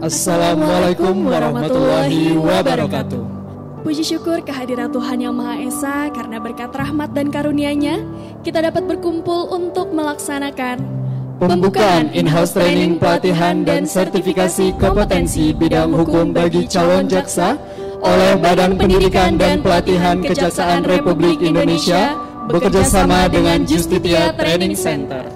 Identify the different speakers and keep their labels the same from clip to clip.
Speaker 1: Assalamualaikum warahmatullahi wabarakatuh.
Speaker 2: Puji syukur kehadiran Tuhan Yang Maha Esa, karena berkat rahmat dan karunia-Nya, kita dapat berkumpul untuk melaksanakan
Speaker 1: Pembukaan in-house training pelatihan dan sertifikasi kompetensi bidang hukum bagi calon jaksa oleh Badan Pendidikan dan Pelatihan Kejaksaan Republik Indonesia bekerjasama dengan Justitia Training Center.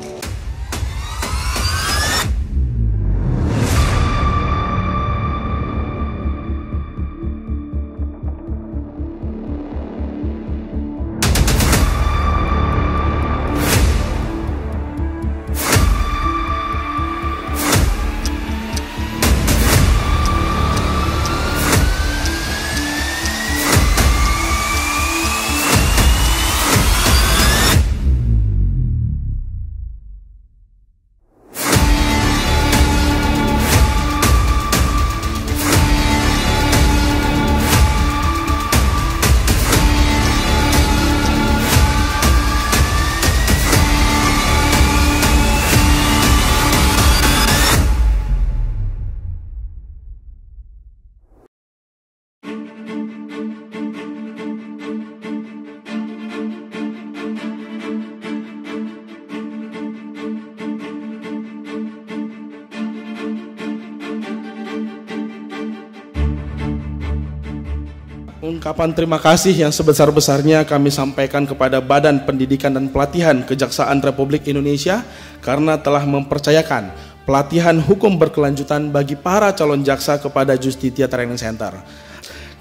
Speaker 3: Ungkapan terima kasih yang sebesar-besarnya kami sampaikan kepada Badan Pendidikan dan Pelatihan Kejaksaan Republik Indonesia karena telah mempercayakan pelatihan hukum berkelanjutan bagi para calon jaksa kepada Justitia Training Center.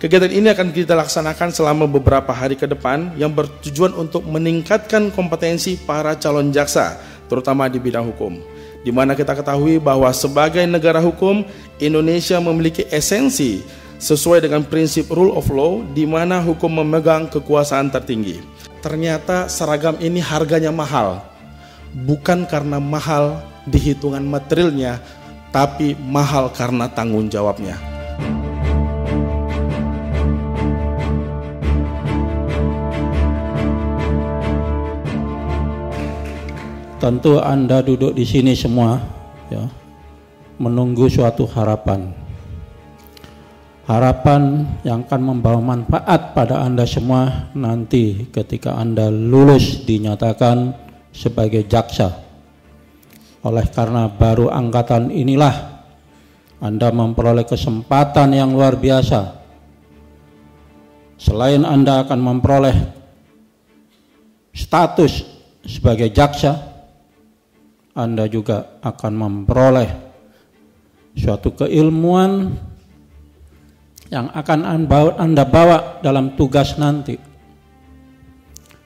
Speaker 3: Kegiatan ini akan kita laksanakan selama beberapa hari ke depan yang bertujuan untuk meningkatkan kompetensi para calon jaksa, terutama di bidang hukum. Di mana kita ketahui bahwa sebagai negara hukum, Indonesia memiliki esensi sesuai dengan prinsip rule of law, di mana hukum memegang kekuasaan tertinggi. Ternyata seragam ini harganya mahal, bukan karena mahal di hitungan materialnya, tapi mahal karena tanggung jawabnya.
Speaker 4: Tentu Anda duduk di sini semua ya, menunggu suatu harapan. Harapan yang akan membawa manfaat pada Anda semua nanti ketika Anda lulus dinyatakan sebagai jaksa. Oleh karena baru angkatan inilah Anda memperoleh kesempatan yang luar biasa. Selain Anda akan memperoleh status sebagai jaksa, Anda juga akan memperoleh suatu keilmuan yang akan Anda bawa dalam tugas nanti.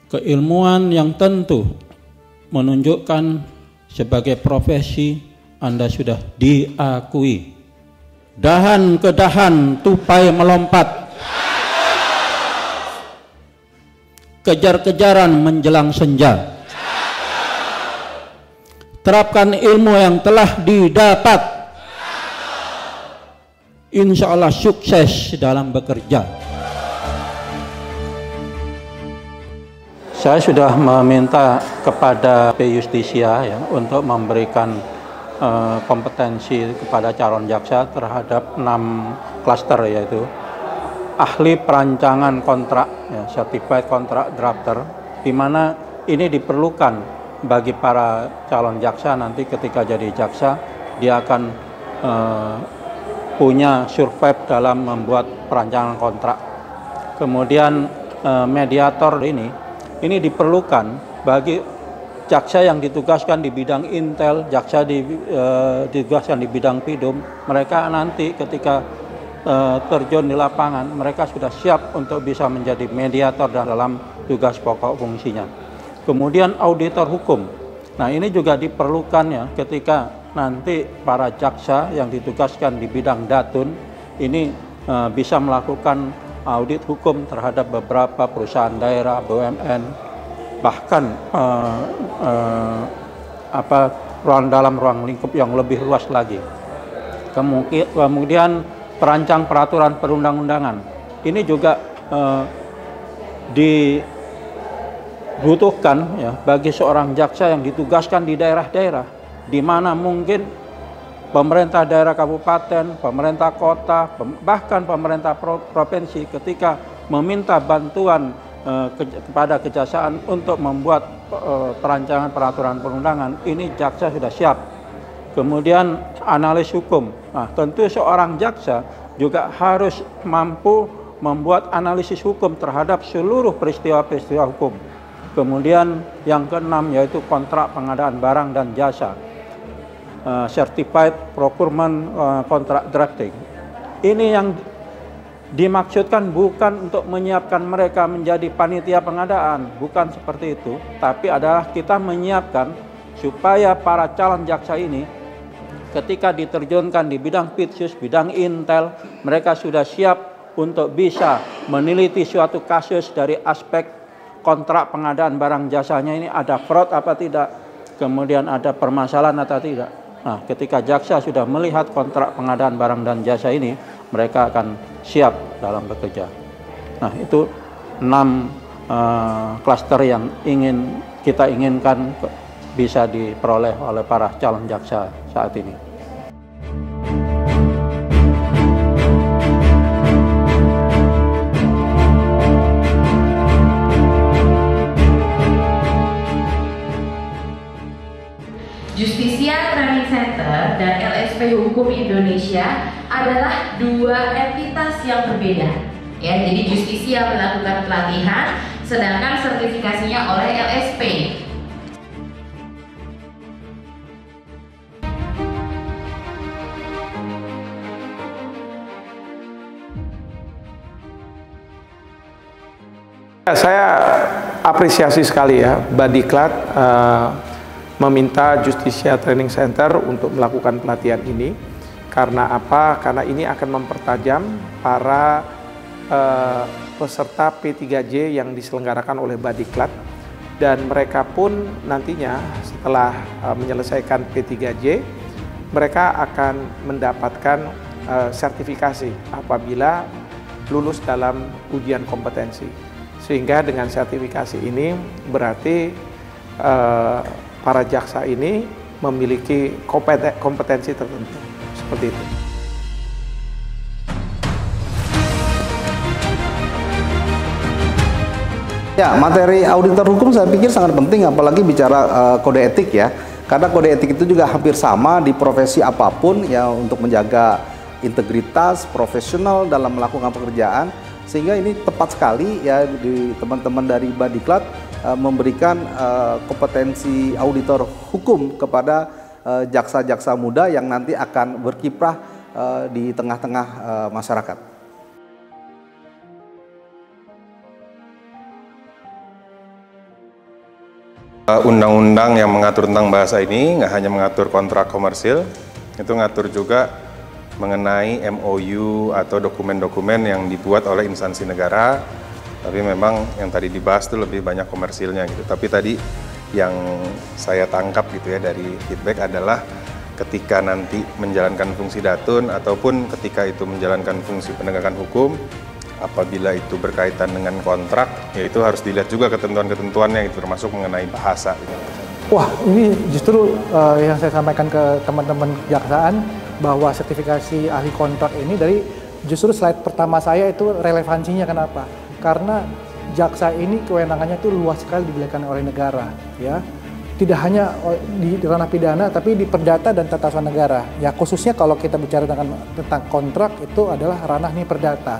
Speaker 4: Keilmuan yang tentu menunjukkan sebagai profesi Anda sudah diakui. Dahan ke dahan tupai melompat, kejar-kejaran menjelang senja. Terapkan ilmu yang telah didapat, insya Allah sukses dalam bekerja. Saya sudah meminta kepada P. Justisia ya, untuk memberikan kompetensi kepada calon jaksa terhadap 6 klaster, yaitu ahli perancangan kontrak, ya, certified contract drafter, di mana ini diperlukan bagi para calon jaksa nanti ketika jadi jaksa, dia akan punya survive dalam membuat perancangan kontrak. Kemudian mediator ini diperlukan bagi jaksa yang ditugaskan di bidang intel, jaksa ditugaskan di bidang pidum. Mereka nanti ketika terjun di lapangan, mereka sudah siap untuk bisa menjadi mediator dalam tugas pokok fungsinya. Kemudian auditor hukum. Nah, ini juga diperlukan ya ketika nanti para jaksa yang ditugaskan di bidang datun ini bisa melakukan audit hukum terhadap beberapa perusahaan daerah, BUMN, bahkan dalam ruang lingkup yang lebih luas lagi. Kemudian perancang peraturan perundang-undangan ini juga dibutuhkan ya bagi seorang jaksa yang ditugaskan di daerah-daerah di mana mungkin pemerintah daerah kabupaten, pemerintah kota, bahkan pemerintah provinsi ketika meminta bantuan kepada kejaksaan untuk membuat perancangan peraturan perundangan, ini jaksa sudah siap. Kemudian analis hukum. Nah, tentu seorang jaksa juga harus mampu membuat analisis hukum terhadap seluruh peristiwa-peristiwa hukum. Kemudian yang keenam yaitu kontrak pengadaan barang dan jasa. Certified procurement contract drafting. Ini yang dimaksudkan bukan untuk menyiapkan mereka menjadi panitia pengadaan, bukan seperti itu, tapi adalah kita menyiapkan supaya para calon jaksa ini ketika diterjunkan di bidang pitsus, bidang intel, mereka sudah siap untuk bisa meneliti suatu kasus dari aspek kontrak pengadaan barang jasanya ini ada fraud apa tidak, kemudian ada permasalahan atau tidak. Nah, ketika jaksa sudah melihat kontrak pengadaan barang dan jasa ini, mereka akan siap dalam bekerja. Nah, itu 6 klaster yang kita inginkan bisa diperoleh oleh para calon jaksa saat ini.
Speaker 5: Justisia Training Center dan LSP Hukum Indonesia adalah dua entitas yang berbeda. Ya, jadi Justisia melakukan pelatihan, sedangkan sertifikasinya oleh LSP.
Speaker 6: Saya apresiasi sekali ya, Badiklat meminta Justisia Training Center untuk melakukan pelatihan ini. Karena apa? Karena ini akan mempertajam para peserta P3J yang diselenggarakan oleh Badiklat, dan mereka pun nantinya setelah menyelesaikan P3J mereka akan mendapatkan sertifikasi apabila lulus dalam ujian kompetensi. Sehingga dengan sertifikasi ini berarti para jaksa ini memiliki kompetensi tertentu, seperti itu.
Speaker 7: Ya, materi auditor hukum saya pikir sangat penting, apalagi bicara kode etik ya. Karena kode etik itu juga hampir sama di profesi apapun ya, untuk menjaga integritas profesional dalam melakukan pekerjaan. Sehingga ini tepat sekali ya di teman-teman dari Badiklat memberikan kompetensi auditor hukum kepada jaksa-jaksa muda yang nanti akan berkiprah di tengah-tengah masyarakat.
Speaker 8: Undang-undang yang mengatur tentang bahasa ini nggak hanya mengatur kontrak komersil, itu ngatur juga mengenai MOU atau dokumen-dokumen yang dibuat oleh instansi negara. Tapi memang yang tadi dibahas itu lebih banyak komersilnya gitu. Tapi tadi yang saya tangkap gitu ya dari feedback adalah ketika nanti menjalankan fungsi datun ataupun ketika itu menjalankan fungsi penegakan hukum, apabila itu berkaitan dengan kontrak, ya itu harus dilihat juga ketentuan-ketentuannya gitu, termasuk mengenai bahasa gitu.
Speaker 9: Wah, ini justru yang saya sampaikan ke teman-teman kejaksaan, bahwa sertifikasi ahli kontrak ini dari justru slide pertama saya itu relevansinya. Kenapa? Karena jaksa ini kewenangannya itu luas sekali diberikan oleh negara, ya. Tidak hanya di ranah pidana, tapi di perdata dan tata usaha negara. Ya, khususnya kalau kita bicara tentang kontrak itu adalah ranah nih perdata.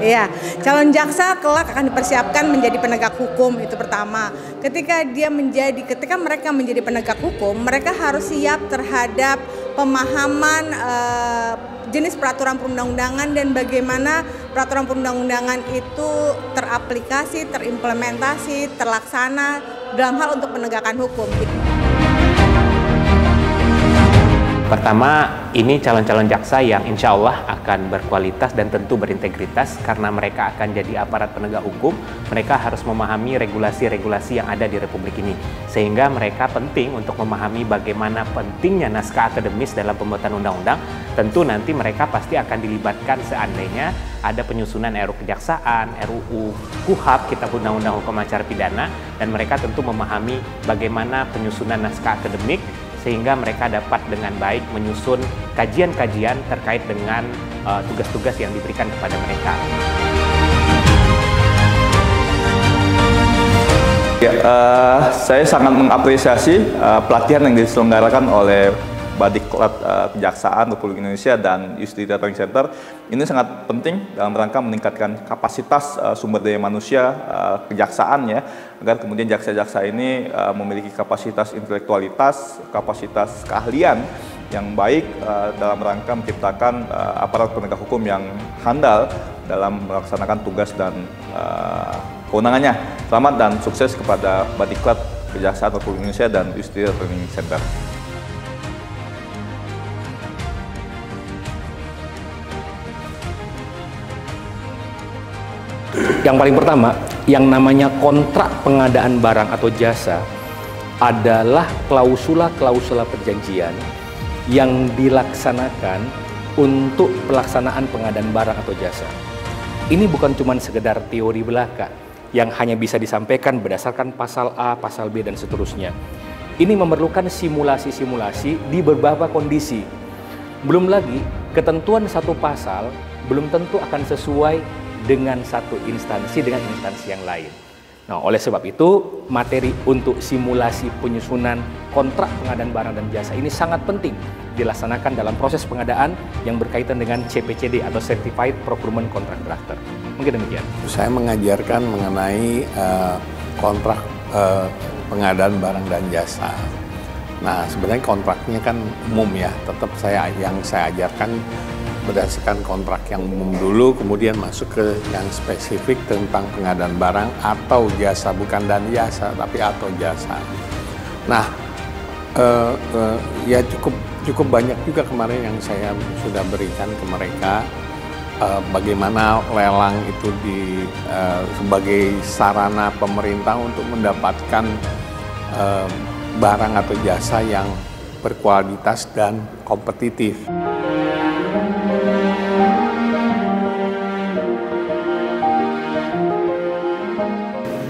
Speaker 10: Iya, calon jaksa kelak akan dipersiapkan menjadi penegak hukum, itu pertama. Ketika mereka menjadi penegak hukum, mereka harus siap terhadap pemahaman jenis peraturan perundang-undangan dan bagaimana peraturan perundang-undangan itu teraplikasi, terimplementasi, terlaksana dalam hal untuk penegakan hukum.
Speaker 11: Pertama, ini calon-calon jaksa yang insya Allah akan berkualitas dan tentu berintegritas, karena mereka akan jadi aparat penegak hukum. Mereka harus memahami regulasi-regulasi yang ada di Republik ini, sehingga mereka penting untuk memahami bagaimana pentingnya naskah akademis dalam pembuatan undang-undang, Tentu nanti mereka pasti akan dilibatkan seandainya ada penyusunan RUU Kejaksaan, RUU KUHAP, Kitab Undang-Undang Hukum Acara Pidana, dan mereka tentu memahami bagaimana penyusunan naskah akademik sehingga mereka dapat dengan baik menyusun kajian-kajian terkait dengan tugas-tugas yang diberikan kepada mereka.
Speaker 12: Ya, saya sangat mengapresiasi pelatihan yang diselenggarakan oleh Badiklat Kejaksaan Republik Indonesia dan Justisia Training Center. Ini sangat penting dalam rangka meningkatkan kapasitas sumber daya manusia kejaksaan ya, agar kemudian jaksa-jaksa ini memiliki kapasitas intelektualitas, kapasitas keahlian yang baik dalam rangka menciptakan aparat penegak hukum yang handal dalam melaksanakan tugas dan kewenangannya. Selamat dan sukses kepada Badiklat Kejaksaan Republik Indonesia dan Justisia Training Center.
Speaker 13: Yang paling pertama, yang namanya kontrak pengadaan barang atau jasa adalah klausula-klausula perjanjian yang dilaksanakan untuk pelaksanaan pengadaan barang atau jasa. Ini bukan cuma sekedar teori belaka yang hanya bisa disampaikan berdasarkan pasal A, pasal B, dan seterusnya. Ini memerlukan simulasi-simulasi di beberapa kondisi. Belum lagi, ketentuan satu pasal belum tentu akan sesuai dengan satu instansi dengan instansi yang lain. Nah, oleh sebab itu, materi untuk simulasi penyusunan kontrak pengadaan barang dan jasa ini sangat penting dilaksanakan dalam proses pengadaan yang berkaitan dengan CPCD atau Certified Procurement Contract Drafter. Mungkin demikian.
Speaker 14: Saya mengajarkan mengenai kontrak pengadaan barang dan jasa. Nah, sebenarnya kontraknya kan umum ya, tetap yang saya ajarkan berdasarkan kontrak yang umum dulu, kemudian masuk ke yang spesifik tentang pengadaan barang atau jasa, bukan dan jasa, tapi atau jasa. Nah, ya cukup banyak juga kemarin yang saya sudah berikan ke mereka, bagaimana lelang itu sebagai sarana pemerintah untuk mendapatkan barang atau jasa yang berkualitas dan kompetitif.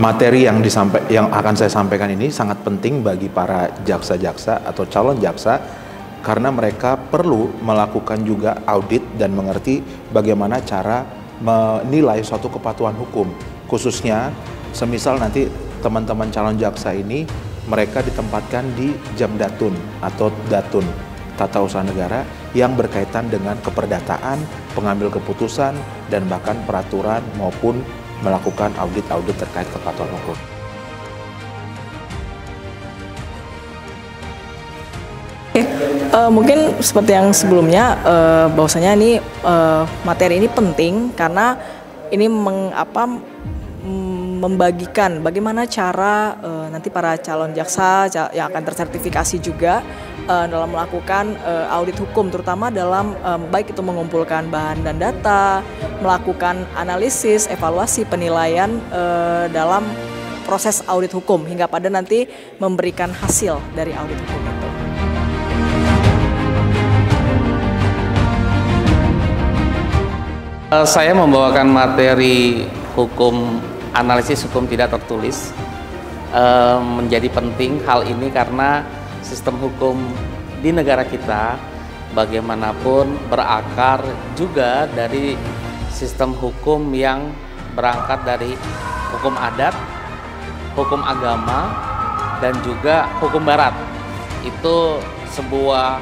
Speaker 15: Materi yang akan saya sampaikan ini sangat penting bagi para jaksa-jaksa atau calon jaksa karena mereka perlu melakukan juga audit dan mengerti bagaimana cara menilai suatu kepatuhan hukum. Khususnya semisal nanti teman-teman calon jaksa ini mereka ditempatkan di Jamdatun atau Datun, Tata Usaha Negara, yang berkaitan dengan keperdataan, pengambil keputusan, dan bahkan peraturan maupun melakukan audit-audit terkait kepatuhan hukum.
Speaker 16: Mungkin seperti yang sebelumnya, bahwasanya ini materi ini penting karena ini membagikan bagaimana cara nanti para calon jaksa yang akan tersertifikasi juga dalam melakukan audit hukum, terutama dalam baik itu mengumpulkan bahan dan data, melakukan analisis, evaluasi, penilaian dalam proses audit hukum hingga pada nanti memberikan hasil dari audit hukum itu.
Speaker 17: Saya membawakan materi hukum, analisis hukum tidak tertulis. Menjadi penting hal ini karena sistem hukum di negara kita bagaimanapun berakar juga dari sistem hukum yang berangkat dari hukum adat, hukum agama, dan juga hukum barat. Itu sebuah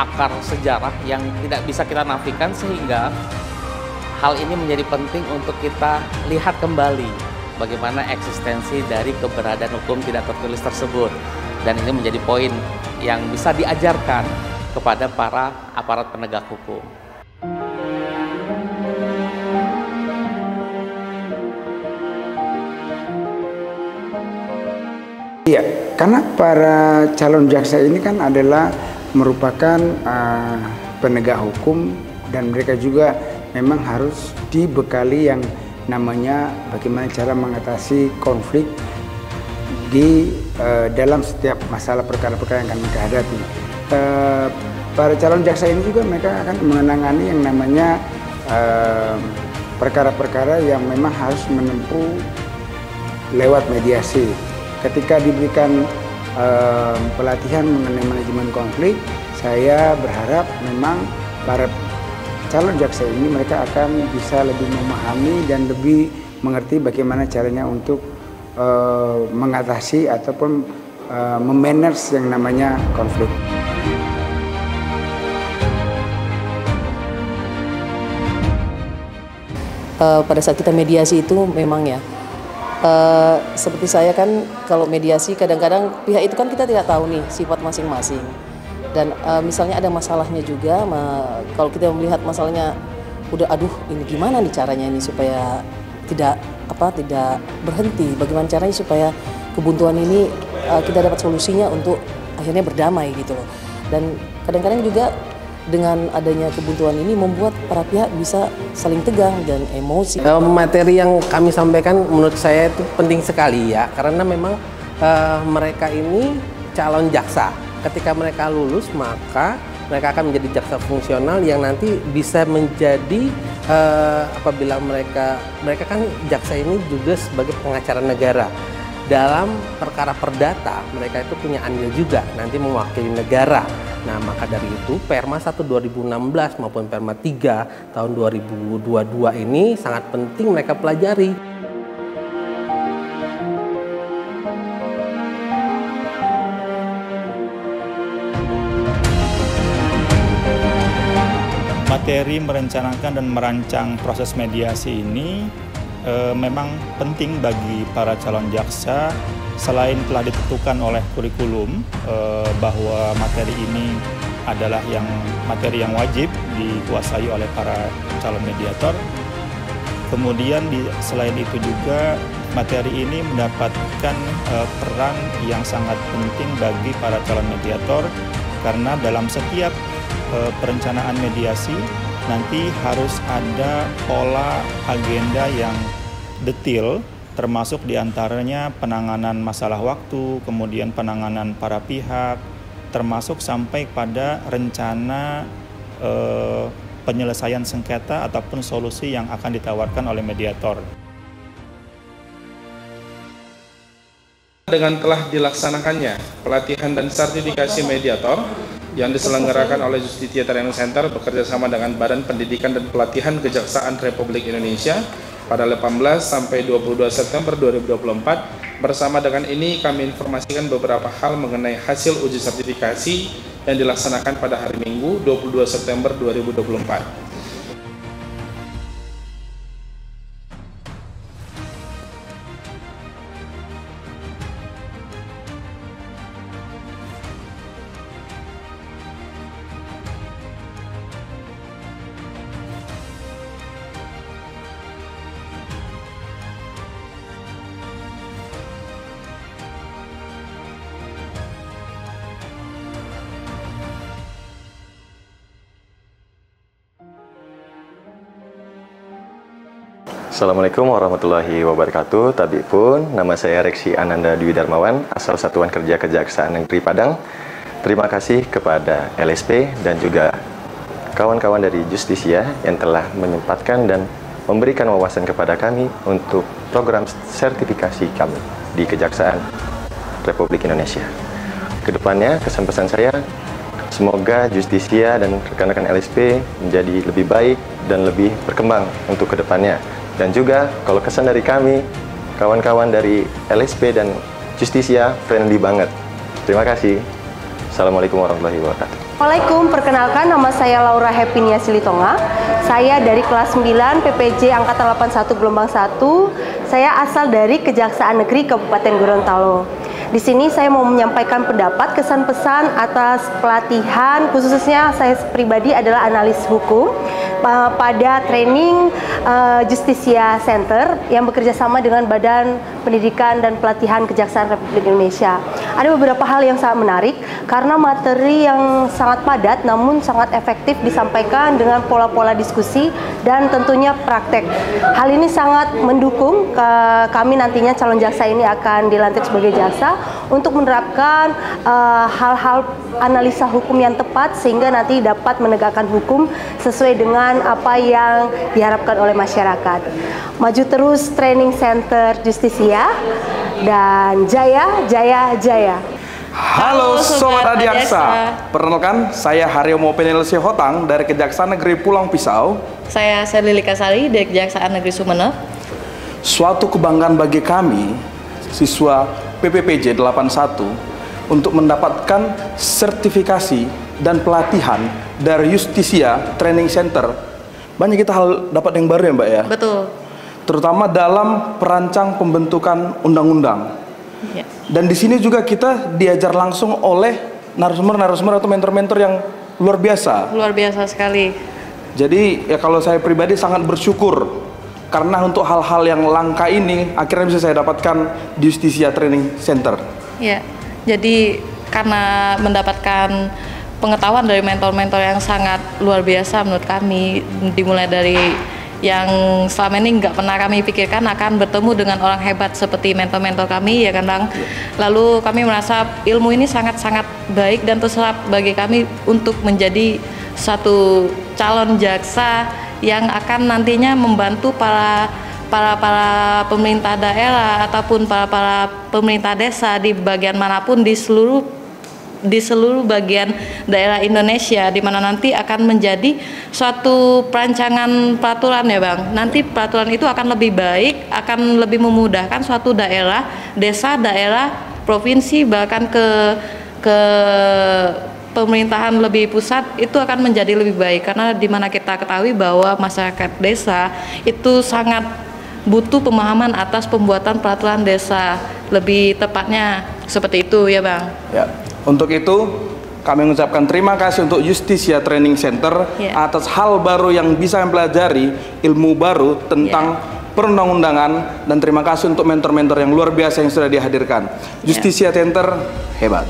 Speaker 17: akar sejarah yang tidak bisa kita nafikan, sehingga hal ini menjadi penting untuk kita lihat kembali bagaimana eksistensi dari keberadaan hukum tidak tertulis tersebut. Dan ini menjadi poin yang bisa diajarkan kepada para aparat penegak hukum.
Speaker 18: Iya, karena para calon jaksa ini kan adalah merupakan penegak hukum dan mereka juga memang harus dibekali yang namanya bagaimana cara mengatasi konflik di dalam setiap masalah perkara-perkara yang akan mereka hadapi. para calon jaksa ini juga mereka akan menangani yang namanya perkara-perkara yang memang harus menempuh lewat mediasi. Ketika diberikan pelatihan mengenai manajemen konflik, saya berharap memang para calon jaksa ini mereka akan bisa lebih memahami dan lebih mengerti bagaimana caranya untuk mengatasi ataupun memanage yang namanya konflik.
Speaker 19: Pada saat kita mediasi itu memang ya, seperti saya kan kalau mediasi kadang-kadang pihak itu kan kita tidak tahu nih sifat masing-masing. Dan misalnya ada masalahnya juga, kalau kita melihat masalahnya udah aduh ini gimana nih caranya ini supaya tidak berhenti, bagaimana caranya supaya kebuntuan ini kita dapat solusinya untuk akhirnya berdamai gitu loh. Dan kadang-kadang juga dengan adanya kebuntuan ini membuat para pihak bisa saling tegang dan emosi.
Speaker 20: Materi yang kami sampaikan menurut saya itu penting sekali ya, karena memang mereka ini calon jaksa. Ketika mereka lulus maka mereka akan menjadi jaksa fungsional yang nanti bisa menjadi apabila mereka kan jaksa ini juga sebagai pengacara negara. Dalam perkara perdata mereka itu punya andil juga nanti mewakili negara. Nah, maka dari itu Perma 1 2016 maupun Perma 3 tahun 2022 ini sangat penting mereka pelajari.
Speaker 21: Materi merencanakan dan merancang proses mediasi ini memang penting bagi para calon jaksa. Selain telah ditentukan oleh kurikulum bahwa materi ini adalah materi yang wajib dikuasai oleh para calon mediator, kemudian selain itu juga materi ini mendapatkan peran yang sangat penting bagi para calon mediator, karena dalam setiap perencanaan mediasi nanti harus ada pola agenda yang detail, termasuk diantaranya penanganan masalah waktu, kemudian penanganan para pihak, termasuk sampai pada rencana penyelesaian sengketa ataupun solusi yang akan ditawarkan oleh mediator.
Speaker 3: Dengan telah dilaksanakannya pelatihan dan sertifikasi mediator yang diselenggarakan oleh Justitia Training Center bekerjasama dengan Badan Pendidikan dan Pelatihan Kejaksaan Republik Indonesia pada 18 sampai 22 September 2024. Bersama dengan ini kami informasikan beberapa hal mengenai hasil uji sertifikasi yang dilaksanakan pada hari Minggu 22 September 2024.
Speaker 22: Assalamualaikum warahmatullahi wabarakatuh. Tabipun, nama saya Reksi Ananda Dwi Darmawan, asal Satuan Kerja Kejaksaan Negeri Padang. Terima kasih kepada LSP dan juga kawan-kawan dari Justisia yang telah menyempatkan dan memberikan wawasan kepada kami untuk program sertifikasi kami di Kejaksaan Republik Indonesia. Kedepannya, kesan-pesan saya, semoga Justisia dan rekan-rekan LSP menjadi lebih baik dan lebih berkembang untuk kedepannya. Dan juga kalau kesan dari kami, kawan-kawan dari LSP dan Justisia friendly banget. Terima kasih. Assalamualaikum warahmatullahi wabarakatuh.
Speaker 23: Assalamualaikum, perkenalkan nama saya Laura Hepinia Silitonga. Saya dari kelas 9 PPJ Angkatan 81 Gelombang 1. Saya asal dari Kejaksaan Negeri Kabupaten Gorontalo. Di sini saya mau menyampaikan pendapat, kesan pesan atas pelatihan, khususnya saya pribadi adalah analis hukum pada training Justisia Center yang bekerja sama dengan Badan Pendidikan dan Pelatihan Kejaksaan Republik Indonesia. ada beberapa hal yang sangat menarik karena materi yang sangat padat namun sangat efektif disampaikan dengan pola-pola diskusi dan tentunya praktek. Hal ini sangat mendukung kami nantinya calon jaksa ini akan dilantik sebagai jaksa untuk menerapkan hal-hal analisa hukum yang tepat sehingga nanti dapat menegakkan hukum sesuai dengan apa yang diharapkan oleh masyarakat. Maju terus Training Center Justisia dan jaya, jaya, jaya.
Speaker 1: Halo Sobat Adjaksa, perkenalkan saya Haryomo Penelsi Hotang dari Kejaksaan Negeri Pulang Pisau.
Speaker 16: Saya Serlili Kasari dari Kejaksaan Negeri Sumeneb.
Speaker 1: Suatu kebanggaan bagi kami, siswa PPPJ 81, untuk mendapatkan sertifikasi dan pelatihan dari Justisia Training Center. Banyak kita dapat yang baru ya Mbak ya?
Speaker 16: Betul.
Speaker 1: Terutama dalam perancang pembentukan undang-undang.
Speaker 16: Ya.
Speaker 1: Dan di sini juga kita diajar langsung oleh narasumber atau mentor-mentor yang luar biasa.
Speaker 16: Luar biasa sekali.
Speaker 1: Jadi ya kalau saya pribadi sangat bersyukur karena untuk hal-hal yang langka ini akhirnya bisa saya dapatkan di Justisia Training Center.
Speaker 16: Ya. Jadi karena mendapatkan pengetahuan dari mentor-mentor yang sangat luar biasa menurut kami, dimulai dari yang selama ini nggak pernah kami pikirkan akan bertemu dengan orang hebat seperti mentor-mentor kami ya kan Bang. Lalu kami merasa ilmu ini sangat-sangat baik dan terserap bagi kami untuk menjadi satu calon jaksa yang akan nantinya membantu para pemerintah daerah ataupun para pemerintah desa di bagian manapun di seluruh bagian daerah Indonesia, di mana nanti akan menjadi suatu perancangan peraturan ya Bang. Nanti peraturan itu akan lebih baik, akan lebih memudahkan suatu daerah, desa, daerah, provinsi, bahkan ke pemerintahan lebih pusat itu akan menjadi lebih baik, karena di mana kita ketahui bahwa masyarakat desa itu sangat butuh pemahaman atas pembuatan peraturan desa, lebih tepatnya seperti itu ya Bang.
Speaker 1: Ya. Untuk itu kami mengucapkan terima kasih untuk Justisia Training Center atas hal baru yang bisa mempelajari ilmu baru tentang perundang-undangan, dan terima kasih untuk mentor-mentor yang luar biasa yang sudah dihadirkan. Justisia Center hebat.